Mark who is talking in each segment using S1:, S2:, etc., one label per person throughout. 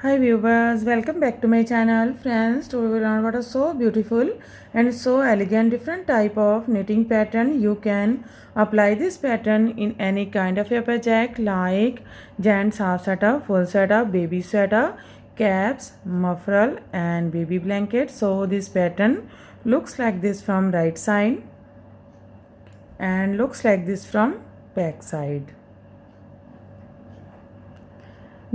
S1: Hi viewers, welcome back to my channel. Friends, today we will learn about a so beautiful and so elegant different type of knitting pattern. You can apply this pattern in any kind of a project like gents half setup, full setup, baby sweater, caps, muffler and baby blanket. So this pattern looks like this from right side and looks like this from back side.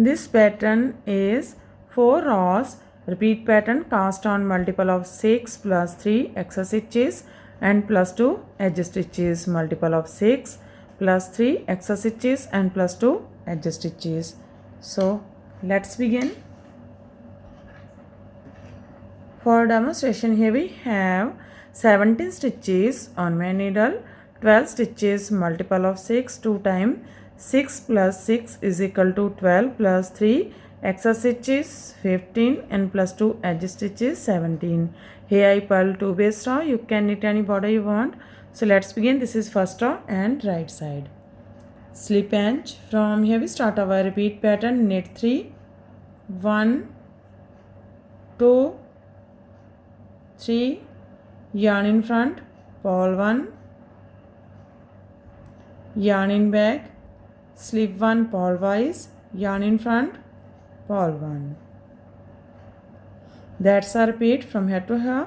S1: This pattern is 4 rows repeat pattern cast on multiple of 6 plus 3 extra stitches and plus 2 edge stitches, multiple of 6 plus 3 extra stitches and plus 2 edge stitches. So let's begin. For demonstration, here we have 17 stitches on my needle, 12 stitches, multiple of 6 2 times 6 plus 6 is equal to 12 plus 3 extra stitches 15 and plus 2 edge stitches 17. Here I purl 2 base row. You can knit any border you want. So let's begin. This is first row and right side. Slip inch. From here we start our repeat pattern. Knit 3, 1, 2, 3, yarn in front, purl 1, yarn in back, slip 1 purlwise, yarn in front, purl 1. That's a repeat from here to here.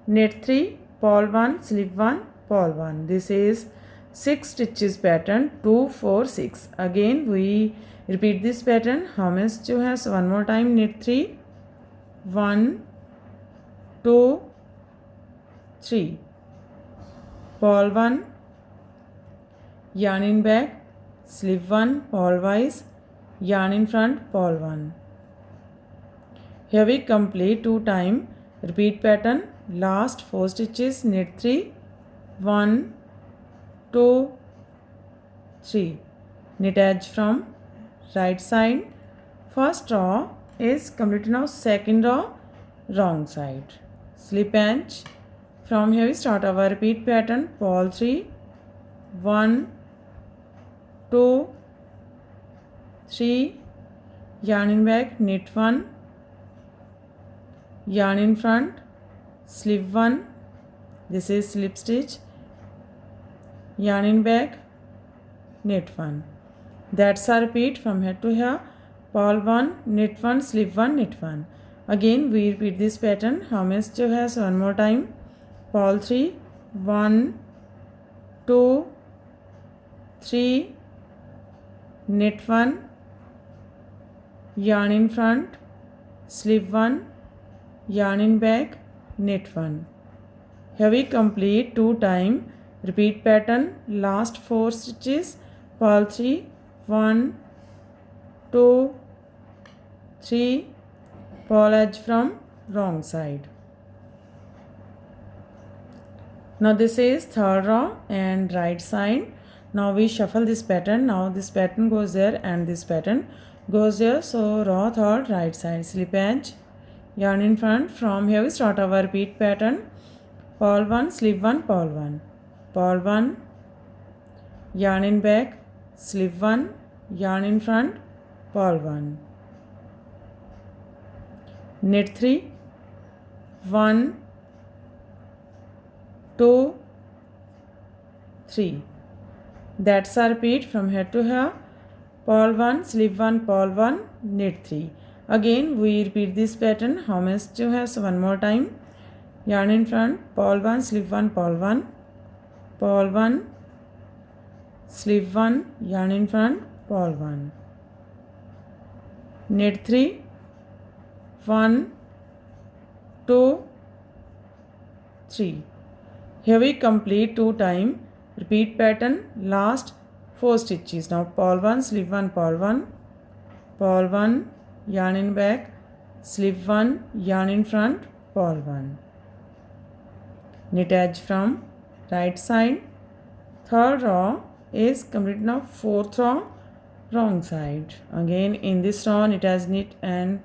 S1: Knit 3, purl 1, slip 1, purl 1. This is 6 stitches pattern 2, 4, 6. Again we repeat this pattern. How many stitches? One more time. Knit 3, 1, 2, 3, purl 1, yarn in back, slip 1 purlwise, yarn in front, purl 1. Here we complete 2 times repeat pattern. Last 4 stitches. Knit 3, 1, 2, 3. Knit edge from right side. First row is completed now. Second row wrong side. Slip inch. From here we start our repeat pattern. Purl 3, 1, 2, 3, yarn in back, knit 1, yarn in front, slip 1, this is slip stitch, yarn in back, knit 1. That's a repeat from here to here. Purl 1, knit 1, slip 1, knit 1. Again we repeat this pattern. How many stitches has? One more time. Purl 3, 1, 2, 3, knit 1, yarn in front, slip 1, yarn in back, knit 1. Here we complete 2 times repeat pattern. Last 4 stitches. Purl 3, 1, 2, 3, purl edge from wrong side. Now this is third row and right side. Now we shuffle this pattern. Now this pattern goes there and this pattern goes there. So row third right side. Slip edge, yarn in front. From here we start our repeat pattern. Purl 1, slip 1, purl 1. Purl 1, yarn in back, slip 1, yarn in front, purl 1. Knit 3, 1, 2, 3. That's a repeat from here to here. Purl 1, slip 1, purl 1, knit 3. Again we repeat this pattern. How many stitches has? One more time. Yarn in front, purl 1, slip 1, purl 1, purl 1, slip 1, yarn in front, purl 1. Knit 3, 1, 2, 3. Here we complete 2 times repeat pattern. Last 4 stitches. Now purl 1, slip 1, purl 1, purl 1, yarn in back, slip 1, yarn in front, purl 1. Knit edge from right side. Third row is complete now. Fourth row wrong side. Again in this row knit as knit and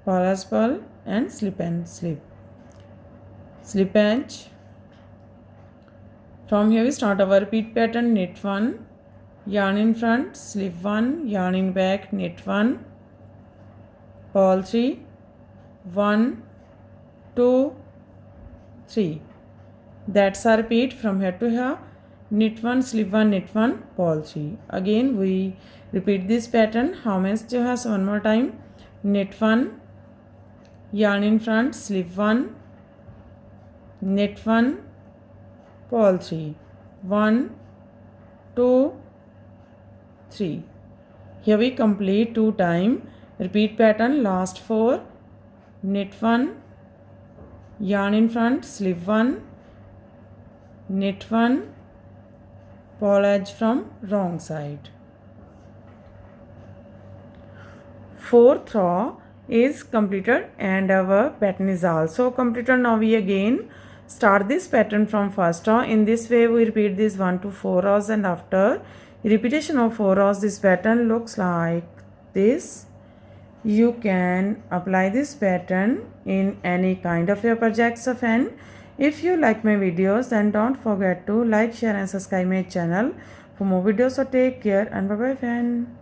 S1: purl as purl and slip and slip. Slip edge. From here we start our repeat pattern. Knit 1, yarn in front, slip 1, yarn in back, knit 1, purl 3, 1, 2, 3. That's our repeat from here to here. Knit 1, slip 1, knit 1, purl 3. Again we repeat this pattern. How many जो है one more time. Knit 1, yarn in front, slip 1, knit 1, purl 3, 1, 2, 3. Here we complete 2 times. Repeat pattern. Last 4, knit 1, yarn in front, slip 1, knit 1, purl edge from wrong side. Fourth row is completed and our pattern is also completed. Now we again start this pattern from first row. In this way we repeat this 1 to 4 rows, and after repetition of 4 rows this pattern looks like this. You can apply this pattern in any kind of your projects of hand. If you like my videos, then don't forget to like, share and subscribe my channel for more videos. So take care and bye bye friend.